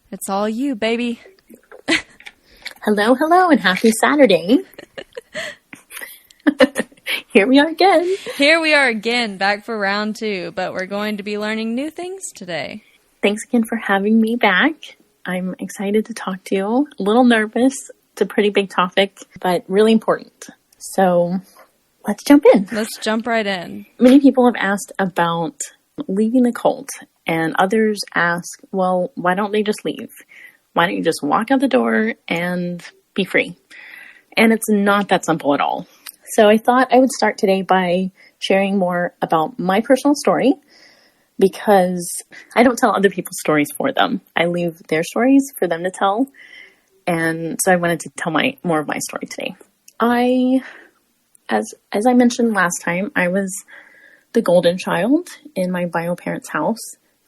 It's all you, baby. Hello, and happy Saturday. Here we are again. Here we are again, back for round 2, but we're going to be learning new things today. Thanks again for having me back. I'm excited to talk to you. A little nervous. It's a pretty big topic, but really important. So let's jump in. Let's jump right in. Many people have asked about leaving the cult, and others ask, well, why don't they just leave? Why don't you just walk out the door and be free? And it's not that simple at all. So I thought I would start today by sharing more about my personal story, because I don't tell other people's stories for them. I leave their stories for them to tell. And so I wanted to tell more of my story today. As I mentioned last time, I was the golden child in my bio parents' house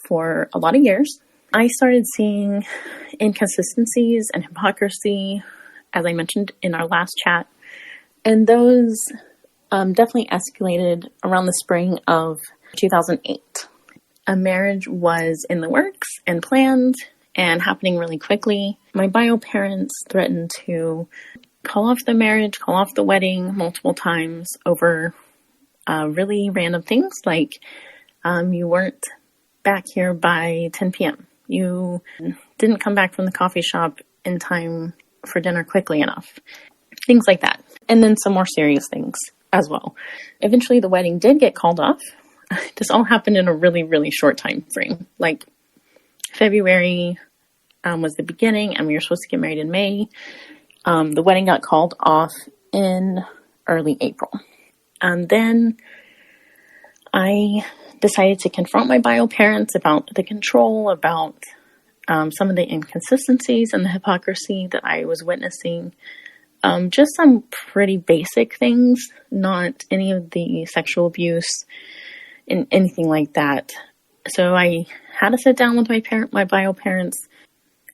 for a lot of years. I started seeing inconsistencies and hypocrisy, as I mentioned in our last chat. And those definitely escalated around the spring of 2008. A marriage was in the works and planned and happening really quickly. My bio parents threatened to call off the marriage, call off the wedding multiple times over really random things like you weren't back here by 10 p.m. You didn't come back from the coffee shop in time for dinner quickly enough. Things like that. And then some more serious things as well. Eventually the wedding did get called off. This all happened in a really, really short time frame. Like February was the beginning, and we were supposed to get married in May. The wedding got called off in early April. And then I decided to confront my bio parents about the control, about some of the inconsistencies and the hypocrisy that I was witnessing. Just some pretty basic things, not any of the sexual abuse and anything like that. So I had to sit down with my bio parents,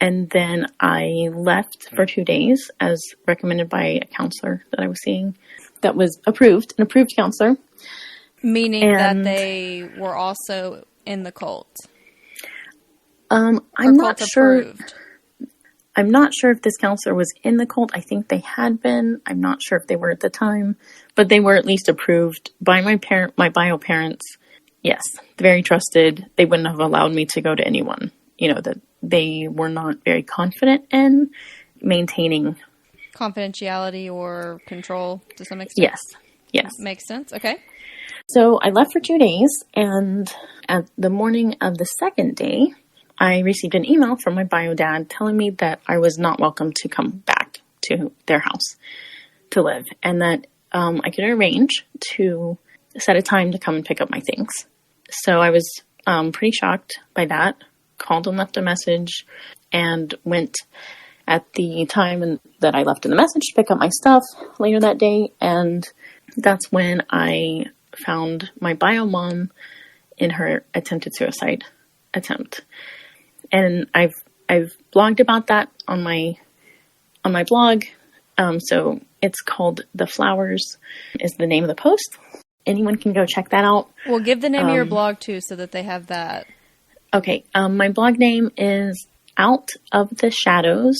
and then I left for 2 days as recommended by a counselor that I was seeing that was an approved counselor. Meaning that they were also in the cult. I'm not sure. I'm not sure if this counselor was in the cult. I think they had been. I'm not sure if they were at the time, but they were at least approved by my bio parents. Yes, very trusted. They wouldn't have allowed me to go to anyone, that they were not very confident in maintaining confidentiality or control to some extent. Yes. Makes sense. Okay. So I left for 2 days, and at the morning of the second day, I received an email from my bio dad telling me that I was not welcome to come back to their house to live, and that I could arrange to set a time to come and pick up my things. So I was pretty shocked by that, called and left a message, and went at the time that I left in the message to pick up my stuff later that day, and that's when I found my bio mom in her attempted suicide attempt. And I've blogged about that on my blog. So it's called The Flowers is the name of the post. Anyone can go check that out. Well, give the name of your blog too, so that they have that. Okay. My blog name is Out of the Shadows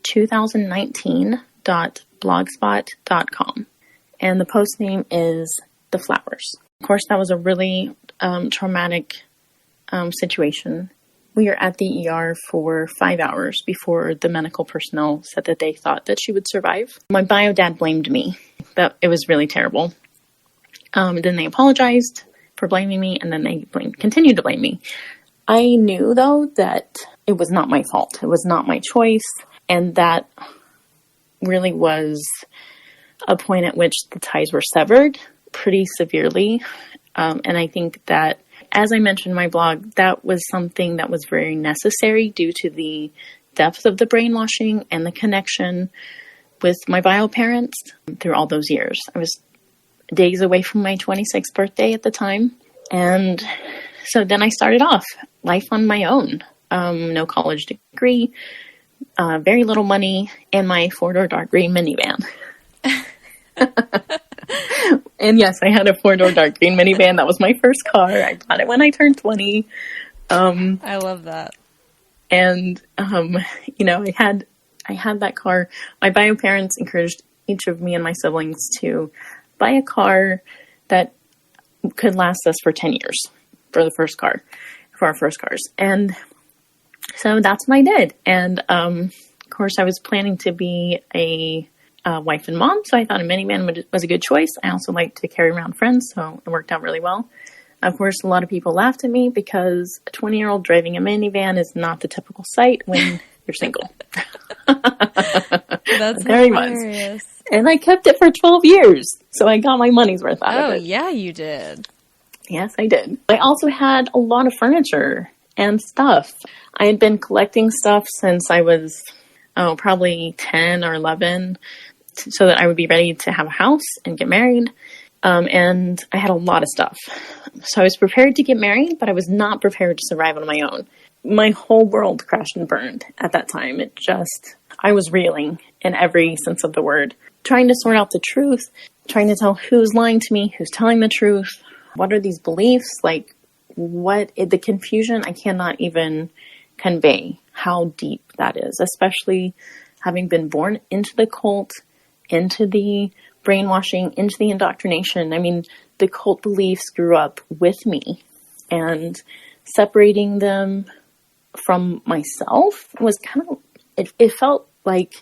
2019.blogspot.com. And the post name is The Flowers. Of course, that was a really traumatic situation. We were at the ER for 5 hours before the medical personnel said that they thought that she would survive. My bio dad blamed me. That it was really terrible. Then they apologized for blaming me, and then they continued to blame me. I knew, though, that it was not my fault. It was not my choice, and that really was a point at which the ties were severed pretty severely. And I think that, as I mentioned in my blog, that was something that was very necessary due to the depth of the brainwashing and the connection with my bio parents through all those years. I was days away from my 26th birthday at the time. And so then I started off life on my own. No college degree, very little money, and my 4-door dark green minivan. And yes, I had a 4-door dark green minivan. That was my first car. I bought it when I turned 20. I love that. And, I had that car. My bio parents encouraged each of me and my siblings to buy a car that could last us for 10 years for our first cars. And so that's what I did. And, of course, I was planning to be a wife and mom, so I thought a minivan was a good choice. I also like to carry around friends, so it worked out really well. Of course, a lot of people laughed at me because a 20-year-old driving a minivan is not the typical sight when you're single. That's there hilarious. Was. And I kept it for 12 years, so I got my money's worth out of it. Oh, yeah, you did. Yes, I did. I also had a lot of furniture and stuff. I had been collecting stuff since I was, probably 10 or 11, so that I would be ready to have a house and get married. And I had a lot of stuff. So I was prepared to get married, but I was not prepared to survive on my own. My whole world crashed and burned at that time. I was reeling in every sense of the word, trying to sort out the truth, trying to tell who's lying to me, who's telling the truth. What are these beliefs? The confusion, I cannot even convey how deep that is, especially having been born into the cult, into the brainwashing, into the indoctrination. I mean, the cult beliefs grew up with me, and separating them from myself was it felt like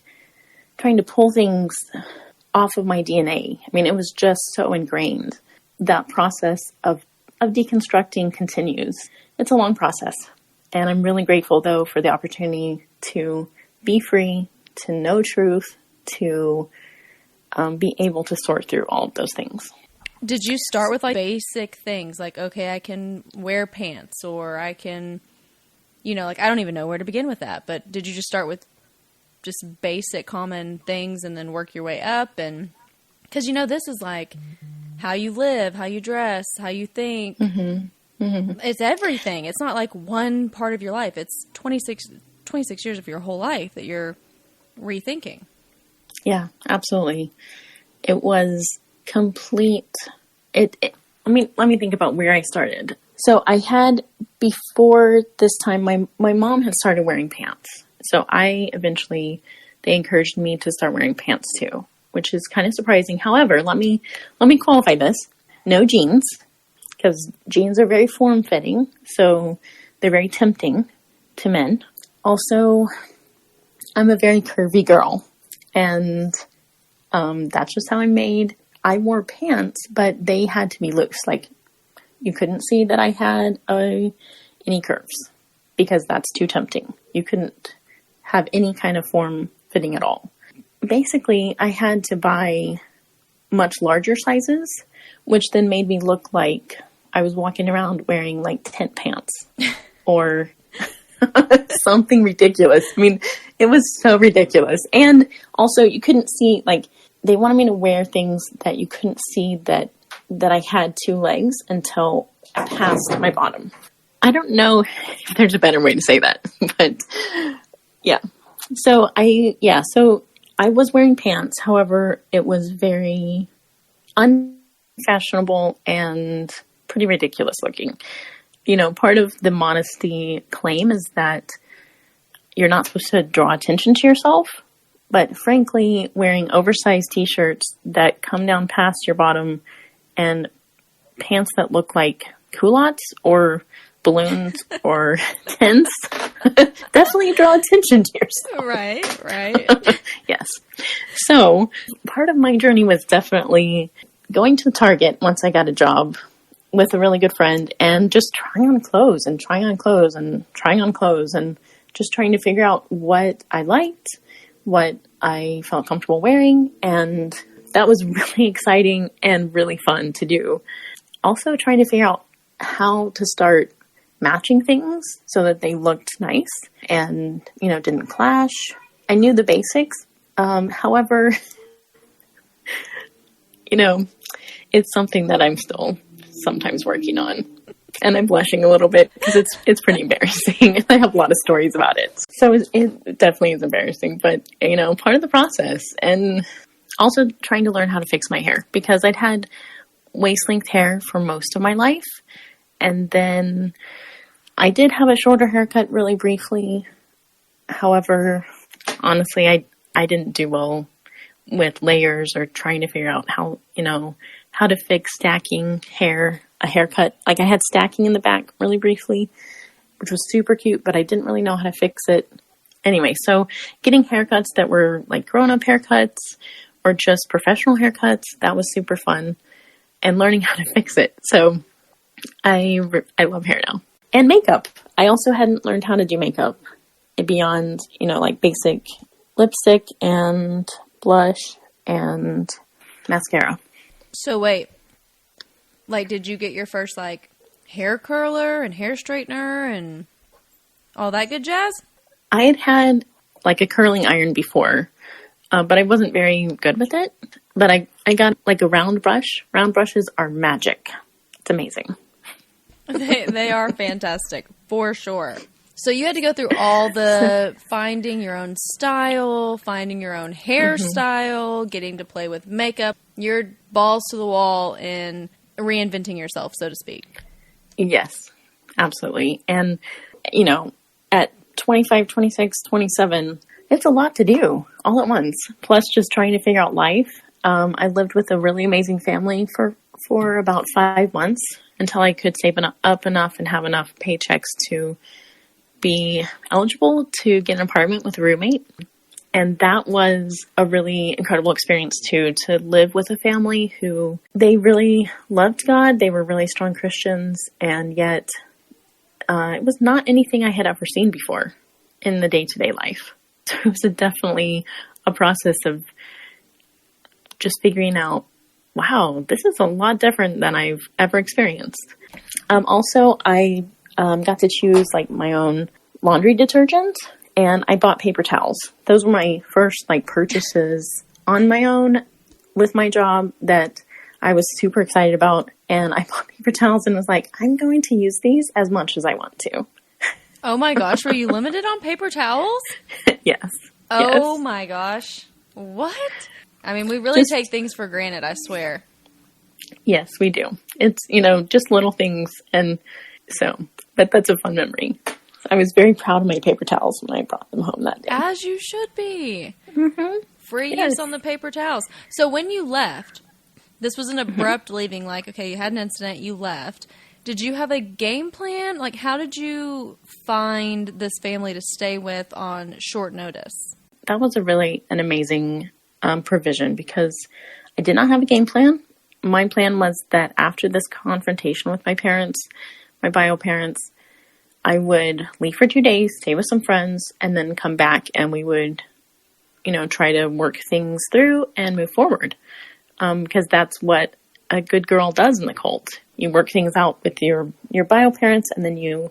trying to pull things off of my DNA. I mean, it was just so ingrained. That process of deconstructing continues. It's a long process. And I'm really grateful, though, for the opportunity to be free, to know truth, to be able to sort through all of those things. Did you start with basic things like, okay, I can wear pants, or I can, I don't even know where to begin with that, but did you just start with just basic common things and then work your way up? And because, this is how you live, how you dress, how you think. Mm-hmm. Mm-hmm. It's everything. It's not like one part of your life. It's 26 years of your whole life that you're rethinking. Yeah, absolutely. It was complete. Let me think about where I started. So I had, before this time, my mom had started wearing pants. So they encouraged me to start wearing pants too, which is kind of surprising. However, let me qualify this. No jeans, because jeans are very form-fitting, so they're very tempting to men. Also, I'm a very curvy girl, and that's just how I'm made. I wore pants, but they had to be loose. You couldn't see that I had any curves, because that's too tempting. You couldn't have any kind of form fitting at all. Basically, I had to buy much larger sizes, which then made me look like I was walking around wearing tent pants or something ridiculous. I mean, it was so ridiculous. And also, you couldn't see, they wanted me to wear things that you couldn't see that I had two legs until past my bottom. I don't know if there's a better way to say that, but yeah. So I was wearing pants. However, it was very unfashionable and pretty ridiculous looking. Part of the modesty claim is that you're not supposed to draw attention to yourself. But frankly, wearing oversized t-shirts that come down past your bottom and pants that look like culottes or balloons or tents definitely draw attention to yourself. Right. Yes. So part of my journey was definitely going to Target once I got a job with a really good friend and just trying on clothes and just trying to figure out what I liked, what I felt comfortable wearing, and that was really exciting and really fun to do. Also trying to figure out how to start matching things so that they looked nice and, didn't clash. I knew the basics. However, it's something that I'm still sometimes working on. And I'm blushing a little bit because it's pretty embarrassing. I have a lot of stories about it. So it definitely is embarrassing, but, part of the process. And also trying to learn how to fix my hair because I'd had waist-length hair for most of my life. And then I did have a shorter haircut really briefly However, honestly, I didn't do well with layers or trying to figure out how to fix stacking a haircut. Like, I had stacking in the back really briefly, which was super cute, but I didn't really know how to fix it. Anyway, so getting haircuts that were like grown-up haircuts or just professional haircuts, that was super fun, and learning how to fix it. So I love hair now. And makeup. I also hadn't learned how to do makeup beyond, like basic lipstick and blush and mascara. So wait, like, did you get your first, like, hair curler and hair straightener and all that good jazz? I had like a curling iron before, but I wasn't very good with it. But I got like a round brush. Round brushes are magic. It's amazing. They are fantastic, for sure. So you had to go through all the finding your own style, finding your own hairstyle, getting to play with makeup. You're balls to the wall in reinventing yourself, so to speak. Yes, absolutely. And, at 25, 26, 27, it's a lot to do all at once. Plus just trying to figure out life. I lived with a really amazing family for about 5 months until I could save up enough and have enough paychecks to be eligible to get an apartment with a roommate. And that was a really incredible experience too, to live with a family who, they really loved God. They were really strong Christians, and yet it was not anything I had ever seen before in the day-to-day life. So it was definitely a process of just figuring out, wow, this is a lot different than I've ever experienced. Also, I got to choose like my own laundry detergent, and I bought paper towels. Those were my first like purchases on my own with my job that I was super excited about. And I bought paper towels and was like, I'm going to use these as much as I want to. Oh my gosh, were you limited on paper towels? Yes. Oh yes. my gosh. What? I mean, we really take things for granted, I swear. Yes, we do. It's, just little things. And so, but that's a fun memory. I was very proud of my paper towels when I brought them home that day. As you should be. Mm-hmm. Free use on the paper towels. So when you left, this was an abrupt leaving, like, okay, you had an incident, you left. Did you have a game plan? Like, how did you find this family to stay with on short notice? That was an amazing provision, because I did not have a game plan. My plan was that after this confrontation with my parents, my bio parents, I would leave for 2 days, stay with some friends, and then come back, and we would, try to work things through and move forward. Because that's what a good girl does in the cult. You work things out with your bio parents, and then you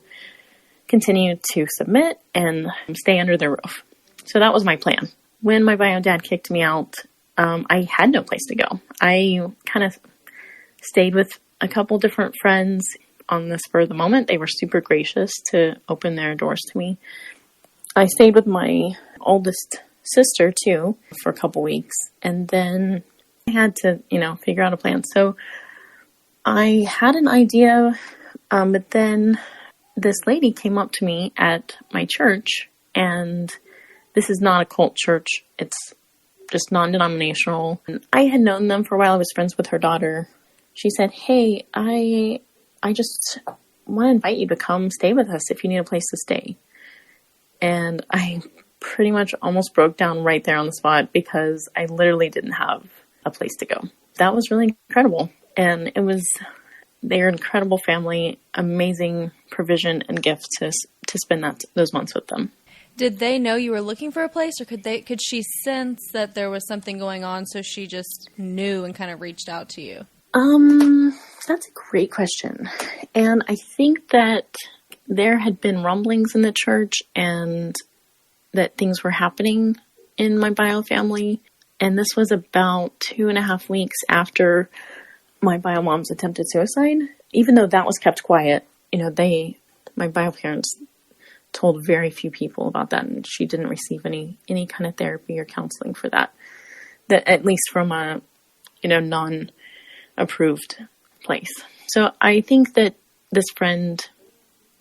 continue to submit and stay under their roof. So that was my plan. When my bio dad kicked me out, I had no place to go. I kind of stayed with a couple different friends on the spur of the moment. They were super gracious to open their doors to me. I stayed with my oldest sister too for a couple weeks, and then I had to, figure out a plan. So I had an idea, but then this lady came up to me at my church, and this is not a cult church. It's just non-denominational. And I had known them for a while. I was friends with her daughter. She said, hey, I just want to invite you to come stay with us if you need a place to stay. And I pretty much almost broke down right there on the spot, because I literally didn't have a place to go. That was really incredible. And they're an incredible family, amazing provision and gift to spend those months with them. Did they know you were looking for a place, or could she sense that there was something going on, so she just knew and kind of reached out to you? That's a great question. And I think that there had been rumblings in the church and that things were happening in my bio family. And this was about 2.5 weeks after my bio mom's attempted suicide. Even though that was kept quiet, my bio parents told very few people about that, and she didn't receive any kind of therapy or counseling for that. That, at least from a, non-approved place. So I think that this friend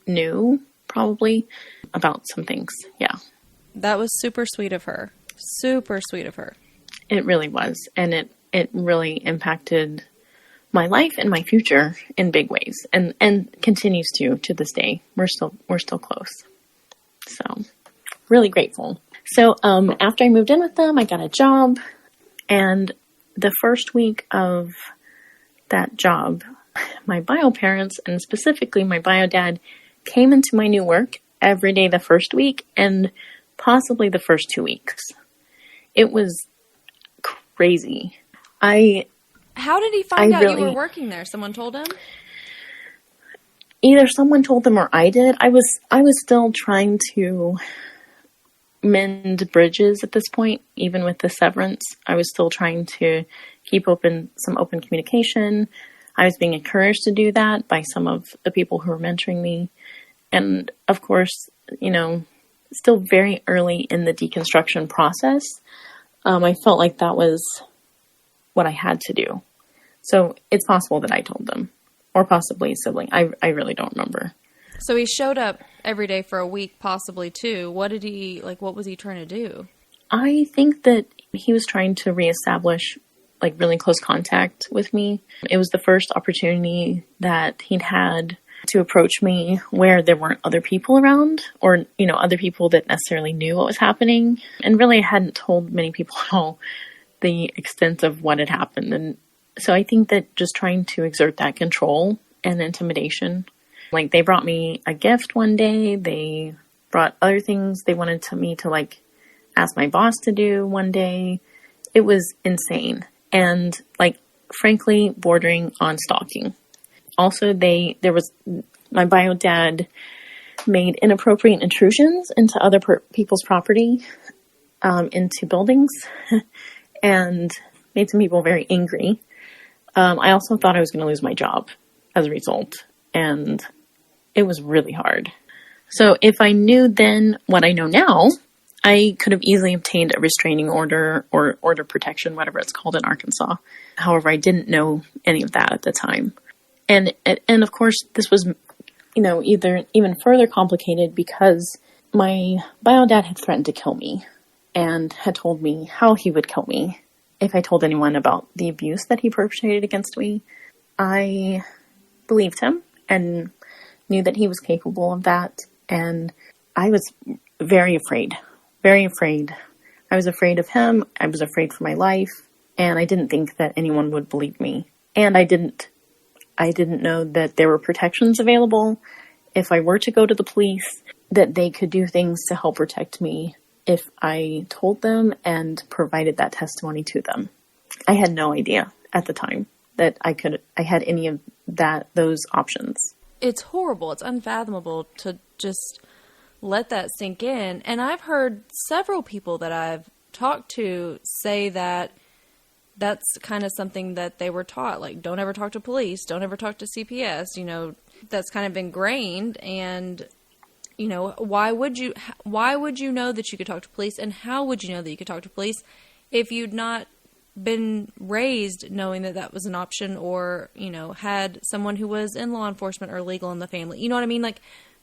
knew probably about some things. Yeah. That was super sweet of her. Super sweet of her. It really was. And it really impacted my life and my future in big ways, and continues to this day. We're still close. So really grateful. So, after I moved in with them, I got a job, and the first week of that job, my bio parents, and specifically my bio dad, came into my new work every day the first week and possibly the first 2 weeks. It was crazy. How did he find out you were working there? Someone told him? Either someone told them or I did. I was still trying to mend bridges at this point, even with the severance. I was still trying to keep some open communication. I was being encouraged to do that by some of the people who were mentoring me. And of course, still very early in the deconstruction process. I felt like that was what I had to do. So it's possible that I told them, or possibly a sibling. I really don't remember. So he showed up every day for a week, possibly two. What was he trying to do? I think that he was trying to reestablish really close contact with me. It was the first opportunity that he'd had to approach me where there weren't other people around, or, other people that necessarily knew what was happening. And really I hadn't told many people at all the extent of what had happened. And so I think that just trying to exert that control and intimidation, they brought me a gift one day. They brought other things they wanted me to ask my boss to do one day. It was insane. And frankly, bordering on stalking. Also, my bio dad made inappropriate intrusions into other people's property, into buildings, and made some people very angry. I also thought I was going to lose my job as a result, and it was really hard. So if I knew then what I know now, I could have easily obtained a restraining order or order protection, whatever it's called in Arkansas. However, I didn't know any of that at the time. And of course, this was, even further complicated because my bio dad had threatened to kill me and had told me how he would kill me if I told anyone about the abuse that he perpetrated against me. I believed him and knew that he was capable of that. And I was very afraid, very afraid. I was afraid of him. I was afraid for my life. And I didn't think that anyone would believe me. And I didn't know that there were protections available if I were to go to the police, that they could do things to help protect me if I told them and provided that testimony to them. I had no idea at the time that I had any of those options. It's horrible. It's unfathomable to just let that sink in. And I've heard several people that I've talked to say that that's kind of something that they were taught, don't ever talk to police, don't ever talk to CPS, that's kind of ingrained. And, why would you know that you could talk to police, and how would you know that you could talk to police if you'd not been raised knowing that that was an option, or, had someone who was in law enforcement or legal in the family? You know what I mean?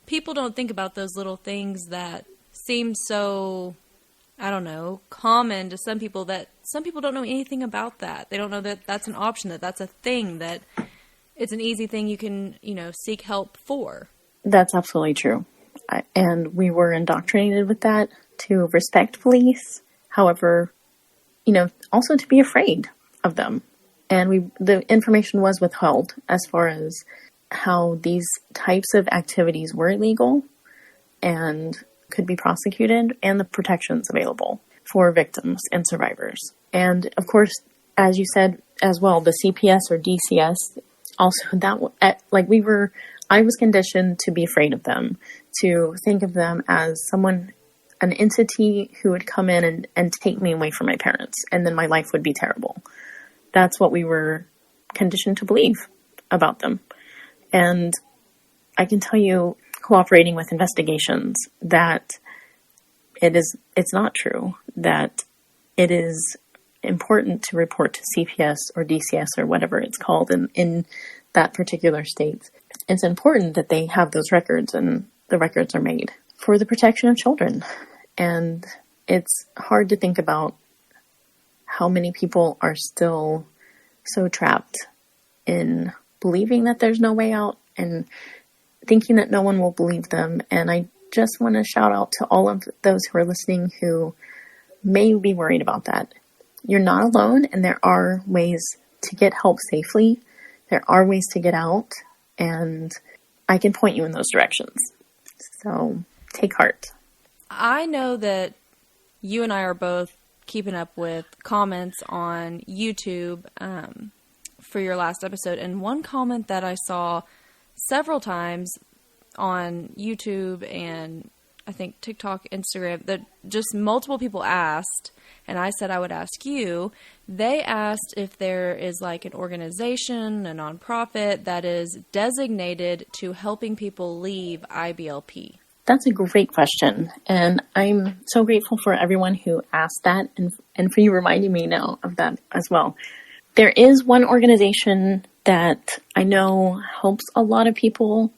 People don't think about those little things that seem so, I don't know, common to some people, that some people don't know anything about that. They don't know that that's an option, that that's a thing, that it's an easy thing you can, seek help for. That's absolutely true. And we were indoctrinated with that, to respect police. However, also to be afraid of them. And the information was withheld as far as how these types of activities were illegal and could be prosecuted, and the protections available for victims and survivors. And of course, as you said as well, the CPS or DCS, also I was conditioned to be afraid of them, to think of them as an entity who would come in and take me away from my parents, and then my life would be terrible. That's what we were conditioned to believe about them. And I can tell you, cooperating with investigations, that it's not true, that it is important to report to CPS or DCS or whatever it's called in that particular state. It's important that they have those records, and the records are made for the protection of children. And it's hard to think about how many people are still so trapped in believing that there's no way out and thinking that no one will believe them. And I just want to shout out to all of those who are listening who may be worried about that. You're not alone, and there are ways to get help safely. There are ways to get out, and I can point you in those directions. So take heart. I know that you and I are both keeping up with comments on YouTube for your last episode, and one comment that I saw several times on YouTube and I think TikTok, Instagram, that just multiple people asked, and I said I would ask you, they asked if there is like an organization, a nonprofit that is designated to helping people leave IBLP. That's a great question, and I'm so grateful for everyone who asked that, and for you reminding me now of that as well. There is one organization that I know helps a lot of people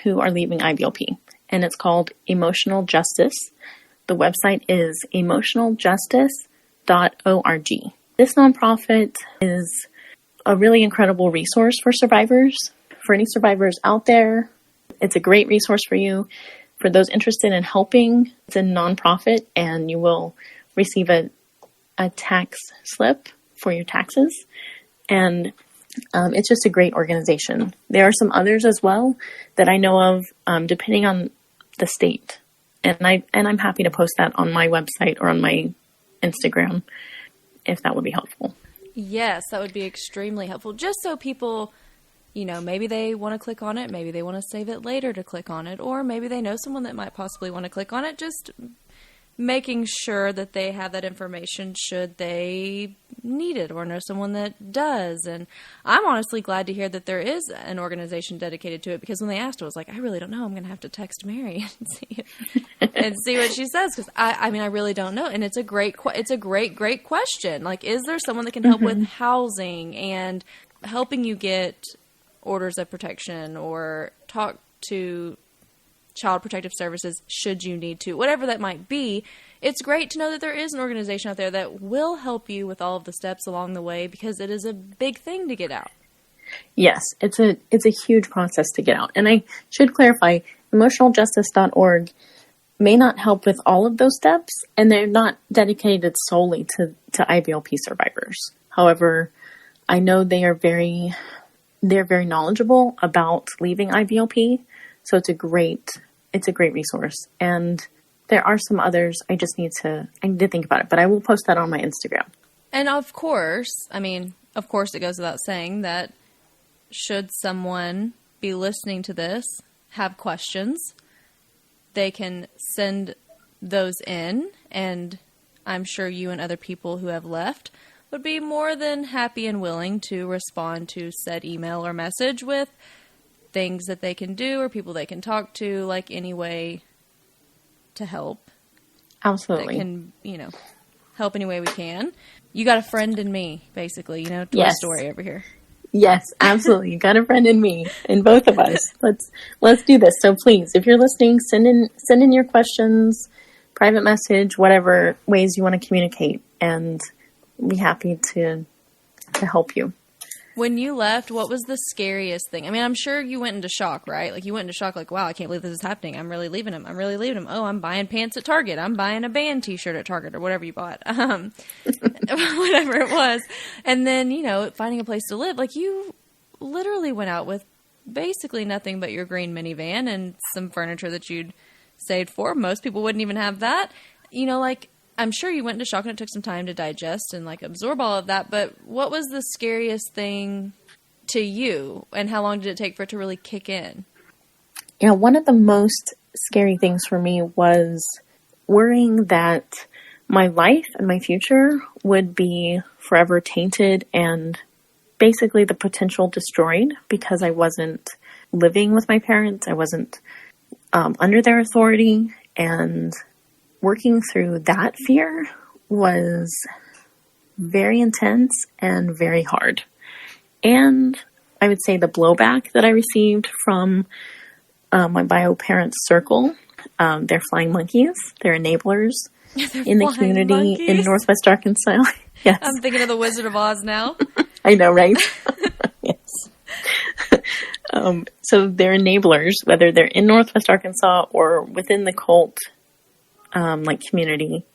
who are leaving IBLP, and it's called Emotional Justice. The website is emotionaljustice.org. This nonprofit is a really incredible resource for survivors. For any survivors out there, it's a great resource for you. For those interested in helping, it's a nonprofit, and you will receive a tax slip for your taxes. And it's just a great organization. There are some others as well that I know of, depending on the state. And I'm happy to post that on my website or on my Instagram, if that would be helpful. Yes, that would be extremely helpful. Just so people, maybe they want to click on it, maybe they want to save it later to click on it, or maybe they know someone that might possibly want to click on it. Just making sure that they have that information should they need it or know someone that does. And I'm honestly glad to hear that there is an organization dedicated to it, because when they asked, I was like, I really don't know. I'm going to have to text Mary and see what she says, because I really don't know. And it's a great question. Like, is there someone that can help with housing and helping you get orders of protection or talk to Child Protective Services should you need to, whatever that might be? It's great to know that there is an organization out there that will help you with all of the steps along the way, because it is a big thing to get out. Yes, it's a huge process to get out. And I should clarify, emotionaljustice.org may not help with all of those steps, and they're not dedicated solely to IBLP survivors. However, I know they're very knowledgeable about leaving IBLP, so it's a great resource. And there are some others. I need to think about it, but I will post that on my Instagram. And of course, it goes without saying that should someone be listening to this, have questions, they can send those in, and I'm sure you and other people who have left would be more than happy and willing to respond to said email or message with things that they can do or people they can talk to, like any way to help. Absolutely. That can, help any way we can. You got a friend in me, basically, Toy Yes. Story over here. Yes, absolutely. You got a friend in me, in both of us. Let's do this. So please, if you're listening, send in your questions, private message, whatever ways you want to communicate, and be happy to help you. When you left, what was the scariest thing? I'm sure you went into shock, right? Like, you went into shock, like, wow, I can't believe this is happening. I'm really leaving him. Oh, I'm buying pants at Target. I'm buying a band t-shirt at Target, or whatever you bought. Whatever it was. And then, finding a place to live. Like, you literally went out with basically nothing but your green minivan and some furniture that you'd saved for. Most people wouldn't even have that. I'm sure you went into shock and it took some time to digest and absorb all of that, but what was the scariest thing to you, and how long did it take for it to really kick in? Yeah, one of the most scary things for me was worrying that my life and my future would be forever tainted and basically the potential destroyed because I wasn't living with my parents. I wasn't under their authority, and working through that fear was very intense and very hard. And I would say the blowback that I received from my bio parents circle they're flying monkeys. They're enablers They're in the flying community in monkeys. Northwest Arkansas. Yes. I'm thinking of the Wizard of Oz now. I know, right? Yes. So they're enablers, whether they're in Northwest Arkansas or within the cult community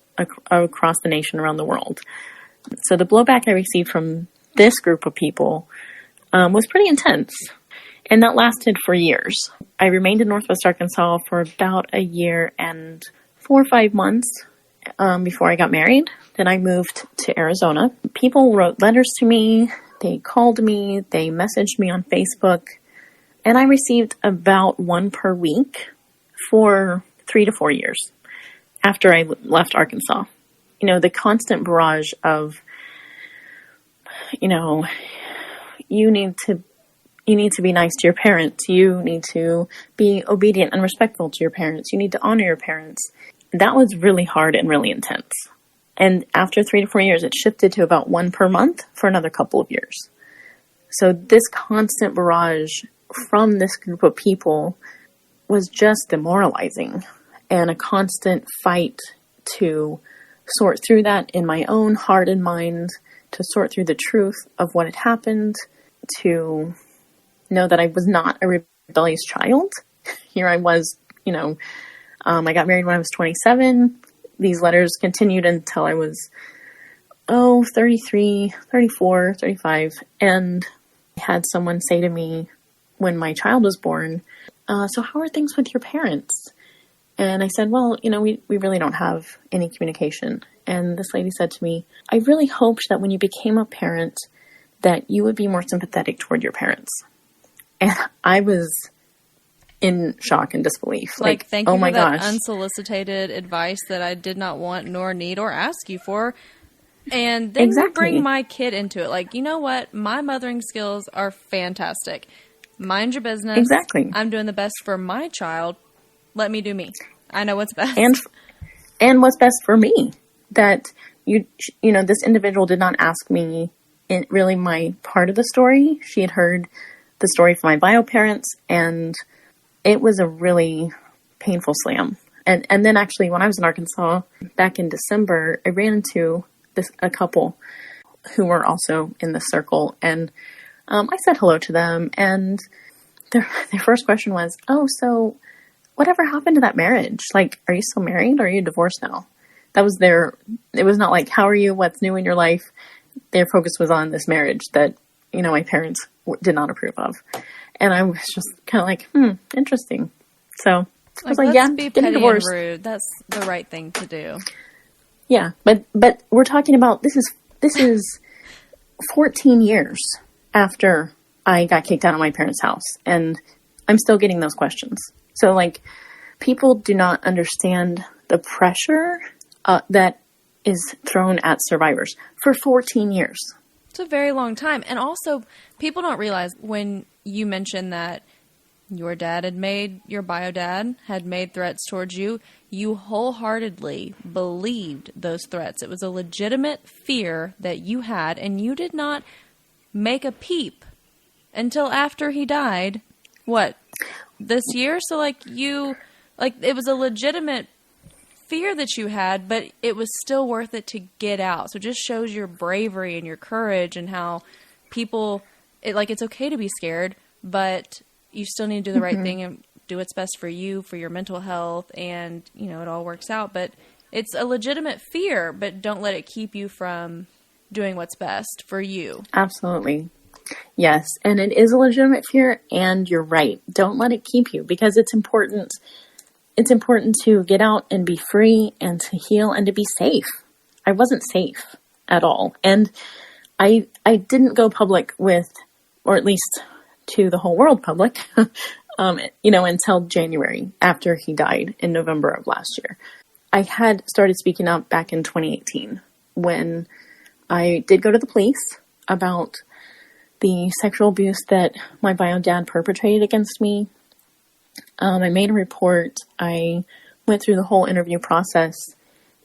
across the nation, around the world. So the blowback I received from this group of people was pretty intense, and that lasted for years. I remained in Northwest Arkansas for about a year and 4 or 5 months before I got married. Then I moved to Arizona. People wrote letters to me, they called me, they messaged me on Facebook, and I received about one per week for 3 to 4 years after I left Arkansas. You know, the constant barrage of, you know, you need to be nice to your parents. You need to be obedient and respectful to your parents. You need to honor your parents. That was really hard and really intense. And after 3 to 4 years, it shifted to about one per month for another couple of years. So this constant barrage from this group of people was just demoralizing, and a constant fight to sort through that in my own heart and mind, to sort through the truth of what had happened, to know that I was not a rebellious child. Here I was, you know, I got married when I was 27. These letters continued until I was, 33, 34, 35. And I had someone say to me when my child was born, so how are things with your parents? And I said, well, you know, we really don't have any communication. And this lady said to me, I really hoped that when you became a parent that you would be more sympathetic toward your parents. And I was in shock and disbelief. Like thank you oh for my that gosh. unsolicited advice that I did not want nor need or ask you for. And then Exactly. you bring my kid into it. Like, you know what? My mothering skills are fantastic. Mind your business. Exactly. I'm doing the best for my child. Let me do me. I know what's best. And what's best for me. That you know, this individual did not ask me in really my part of the story. She had heard the story from my bio parents, and it was a really painful slam. And then actually when I was in Arkansas back in December, I ran into a couple who were also in the circle, and I said hello to them, and their first question was, oh, so whatever happened to that marriage? Like, are you still married or are you divorced now? That was it was not like, how are you? What's new in your life? Their focus was on this marriage that, you know, my parents did not approve of. And I was just kind of like, interesting. So I was like, yeah, be getting petty divorced. and rude. That's the right thing to do. Yeah. But we're talking about, this is 14 years after I got kicked out of my parents' house, and I'm still getting those questions. So like, people do not understand the pressure that is thrown at survivors for 14 years. It's a very long time. And also, people don't realize when you mentioned that your bio dad had made threats towards you, you wholeheartedly believed those threats. It was a legitimate fear that you had, and you did not make a peep until after he died. What, this year? So it was a legitimate fear that you had, but it was still worth it to get out. So it just shows your bravery and your courage, and how people, it's okay to be scared, but you still need to do the right thing and do what's best for you, for your mental health, and, you know, it all works out. But it's a legitimate fear, but don't let it keep you from doing what's best for you. Absolutely. Yes. And it is a legitimate fear, and you're right. Don't let it keep you, because it's important. It's important to get out and be free and to heal and to be safe. I wasn't safe at all. And I didn't go public with, or at least to the whole world public, until January, after he died in November of last year. I had started speaking up back in 2018 when I did go to the police about the sexual abuse that my bio dad perpetrated against me. I made a report. I went through the whole interview process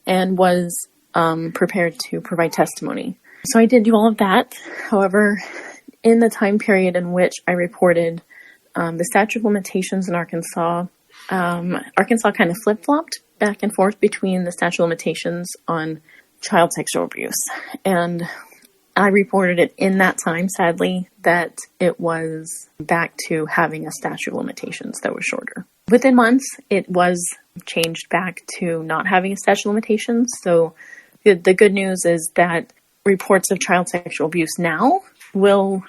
and was prepared to provide testimony. So I did do all of that. However, in the time period in which I reported, the statute of limitations in Arkansas Arkansas kind of flip-flopped back and forth between the statute of limitations on child sexual abuse. And I reported it in that time, sadly, that it was back to having a statute of limitations that was shorter. Within months, it was changed back to not having a statute of limitations. So the good news is that reports of child sexual abuse now will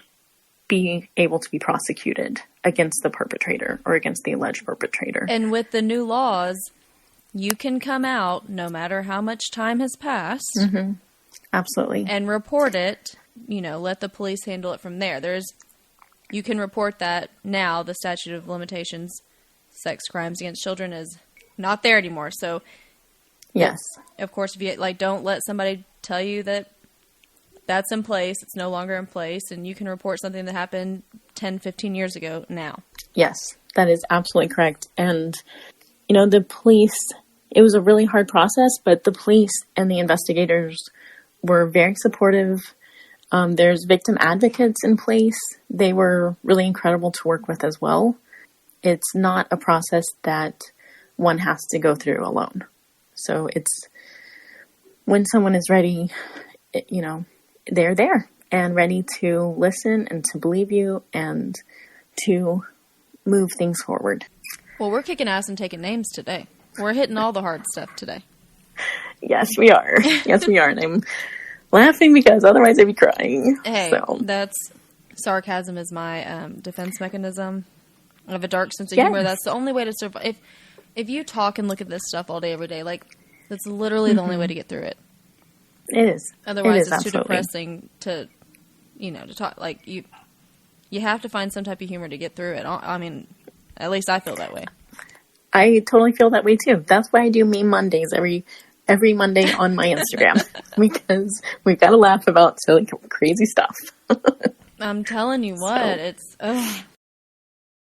be able to be prosecuted against the perpetrator or against the alleged perpetrator. And with the new laws, you can come out no matter how much time has passed. Mm-hmm. Absolutely. And report it, let the police handle it from there. You can report that now the statute of limitations, sex crimes against children is not there anymore. So, yes. Of course, if you don't let somebody tell you that that's in place, it's no longer in place, and you can report something that happened 10, 15 years ago now. Yes, that is absolutely correct. And, the police, it was a really hard process, but the police and the investigators were very supportive. There's victim advocates in place. They were really incredible to work with as well. It's not a process that one has to go through alone. So it's when someone is ready, they're there and ready to listen and to believe you and to move things forward. Well, we're kicking ass and taking names today. We're hitting all the hard stuff today. Yes, we are. Yes, we are. And I'm laughing because otherwise I'd be crying. Hey, so. Sarcasm is my defense mechanism. I have a dark sense of humor. That's the only way to survive. If you talk and look at this stuff all day, every day, that's literally the only way to get through it. It is. Otherwise, it's too depressing to talk. You have to find some type of humor to get through it. I mean, at least I feel that way. I totally feel that way too. That's why I do Meme Mondays every Monday on my Instagram because we've got to laugh about silly, crazy stuff. I'm telling you what, it's